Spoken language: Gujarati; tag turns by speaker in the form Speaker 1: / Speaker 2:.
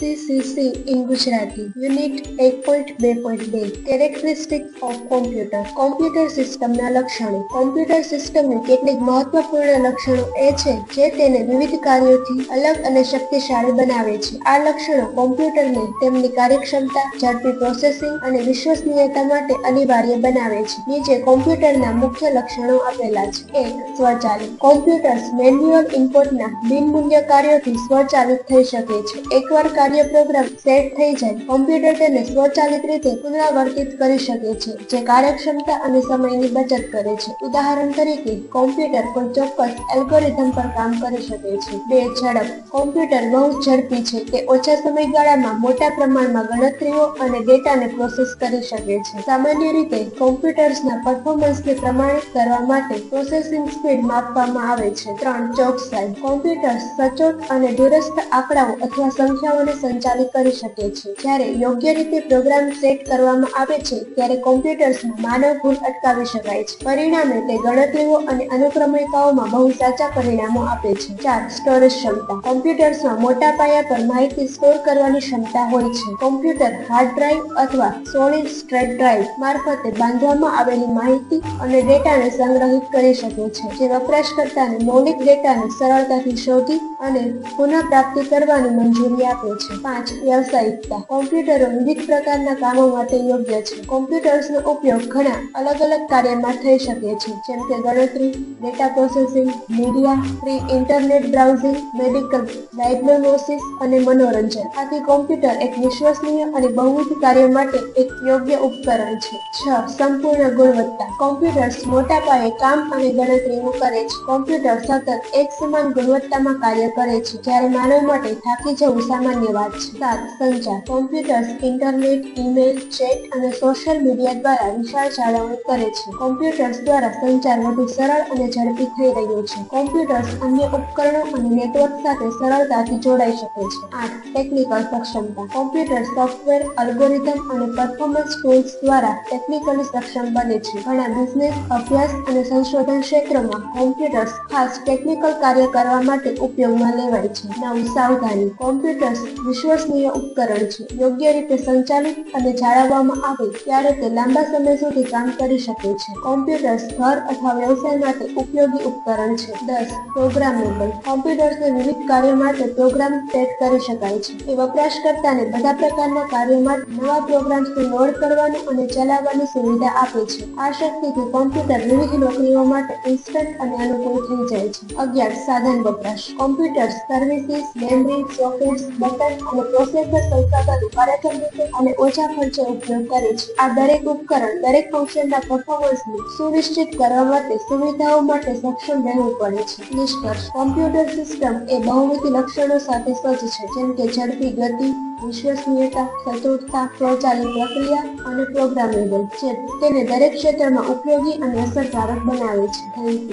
Speaker 1: CCC in Gujarati, Unit 8.2.2 Characteristics of Computer. Computer સિસ્ટમના લક્ષણો. કોમ્પ્યુટર સિસ્ટમની કેટલીક મહત્વપૂર્ણ લક્ષણો એ છે જે તેને વિવિધ કાર્યોથી અલગ અને શક્તિશાળી બનાવે છે. આ લક્ષણો કોમ્પ્યુટરને તેમની કાર્યક્ષમતા, ઝડપી પ્રોસેસિંગ અને વિશ્વસનીયતા માટે અનિવાર્ય બનાવે છે. નીચે કોમ્પ્યુટરના મુખ્ય લક્ષણો આપેલા છે. 1. સ્વચાલિત. કોમ્પ્યુટર્સ મેન્યુઅલ ઇનપુટના બિનમૂલ્ય કાર્યોથી સ્વચાલિત થઈ શકે છે. એકવાર કાર્ય પ્રોગ્રામ સેટ થઈ જાય, કોમ્પ્યુટર તેને સ્વચાલિત રીતે પુનરાવર્તિત કરી શકે છે, જે કાર્યક્ષમતા અને સમયની બચત કરે છે. ઉદાહરણ તરીકે, કોમ્પ્યુટર કોઈ ચોક્કસ એલ્ગોરિધમ પર કામ કરી શકે છે. 2. ઝડપ. કોમ્પ્યુટર બહુ ઝડપી છે. તે ઓછા સમયગાળામાં મોટા પ્રમાણમાં ગણતરીઓ અને ડેટાને પ્રોસેસ કરી શકે છે. સામાન્ય રીતે, કોમ્પ્યુટર્સના પરફોર્મન્સને પ્રમાણિત કરવા માટે પ્રોસેસિંગ સ્પીડ માપવામાં આવે છે. 3. ચોકસાઈ. કોમ્પ્યુટર્સ સચોટ અને દૂરસ્થ આંકડાઓ અથવા સંખ્યાઓને સંચાલિત કરી શકે છે. જ્યારે યોગ્ય રીતે પ્રોગ્રામ સેટ કરવામાં આવે છે, ત્યારે કોમ્પ્યુટર્સમાં માનવ ભૂલ અટકાવી શકાય છે. પરિણામે, તે ગણતરીઓ અને અનુક્રમણિકાઓમાં બહુ સાચા પરિણામો આપે છે. 4. સ્ટોરેજ ક્ષમતા. કોમ્પ્યુટર્સમાં મોટા પાયા પર માહિતી સ્ટોર કરવાની ક્ષમતા હોય છે. કોમ્પ્યુટર હાર્ડ ડ્રાઈવ અથવા સોલિડ સ્ટેટ ડ્રાઈવ મારફતે બાંધવામાં આવેલી માહિતી અને ડેટાને સંગ્રહિત કરી શકે છે, જે વપરાશકર્તાને મૌલિક ડેટાને સરળતાથી શોધી અને પુનઃપ્રાપ્તિ કરવાની મંજૂરી આપે છે. 5. વ્યવસાયિકતા. કોમ્પ્યુટરો વિવિધ પ્રકારના કામો માટે યોગ્ય છે. કોમ્પ્યુટર્સનો ઉપયોગ ઘણા અલગ અલગ કાર્યમાં થઈ શકે છે, જેમ કે ગણતરી, data processing, media, free internet browsing, medical diagnosis અને મનોરંજન. આથી કોમ્પ્યુટર એક વિશ્વસનીય અને બહુવિધ કાર્યો માટે એક યોગ્ય ઉપકરણ છે. 6. સંપૂર્ણ ગુણવત્તા. કોમ્પ્યુટર્સ મોટા પાયે કામ અને ગણતરીઓ કરે છે. કોમ્પ્યુટર સતત એક સમાન ગુણવત્તામાં કાર્ય કરે છે, જ્યારે માનવ માટે થાકી જવું સામાન્ય વાત છે. 7. સંચાર. કોમ્પ્યુટર્સ ઇન્ટરનેટ, ઈમેલ, ચેટ અને સોશિયલ મીડિયા દ્વારા વિશાળ જાળવણી કરે છે. કોમ્પ્યુટર્સ દ્વારા સંચાર વધુ સરળ અને ઝડપી થઈ રહ્યો છે. કોમ્પ્યુટર્સ અન્ય ઉપકરણો અને નેટવર્ક સાથે સરળતાથી જોડાઈ શકે છે. 8. ટેકનિકલ સક્ષમતા. કોમ્પ્યુટર સોફ્ટવેર, અલ્ગોરિધમ અને પરફોર્મન્સ ટૂલ્સ દ્વારા ટેકનિકલી સક્ષમ બને છે. ઘણા બિઝનેસ, અભ્યાસ અને સંશોધન ક્ષેત્રોમાં કોમ્પ્યુટર્સ ખાસ ટેકનિકલ કાર્ય કરવા માટે ઉપયોગમાં લેવાય છે. 9. સાવધાની. કોમ્પ્યુટર્સ વિશ્વસનીય ઉપકરણ છે. યોગ્ય રીતે સંચાલિત અને જાળવવામાં આવે ત્યારે તે લાંબા સમય સુધી કામ કરી શકે છે. કોમ્પ્યુટર્સ ઘર અથવા વ્યવસાય માટે ઉપયોગી ઉપકરણ છે. 10. પ્રોગ્રામેબલ. કોમ્પ્યુટર્સને વિવિધ કાર્યો માટે પ્રોગ્રામ સેટ કરી શકાય છે. તે વપરાશકર્તાને બધા પ્રકારના કાર્યો માટે નવા પ્રોગ્રામ્સને લોડ કરવાની અને ચલાવવાની સુવિધા આપે છે. આ શક્તિથી કોમ્પ્યુટર વિવિધ નોકરીઓ માટે ઇન્સ્ટન્ટ અને અનુકૂળ થઈ જાય છે. 11. સાધન વપરાશ. Computers services, memory, sockets, button અને પ્રોસેસર સંસાધનો કાર્યક્ષમ રીતે અને ઓછા ખર્ચે ઉપયોગ કરે છે. આ દરેક ઉપકરણ દરેક ફંક્શનના પરફોર્મન્સને સુનિશ્ચિત કરવા માટે સુવિધાઓ માટે સક્ષમ રહેવું પડે છે. નિષ્કર્ષ. કોમ્પ્યુટર સિસ્ટમ એ બહુવિધ લક્ષણો સાથે સજ્જ છે, જેમ કે ઝડપી ગતિ, વિશ્વસનીયતા, સચોટતા, સ્વચાલિત પ્રક્રિયા અને પ્રોગ્રામેબલ, જે તેને દરેક ક્ષેત્રમાં ઉપયોગી અને અસરકારક બનાવે છે. Thank you.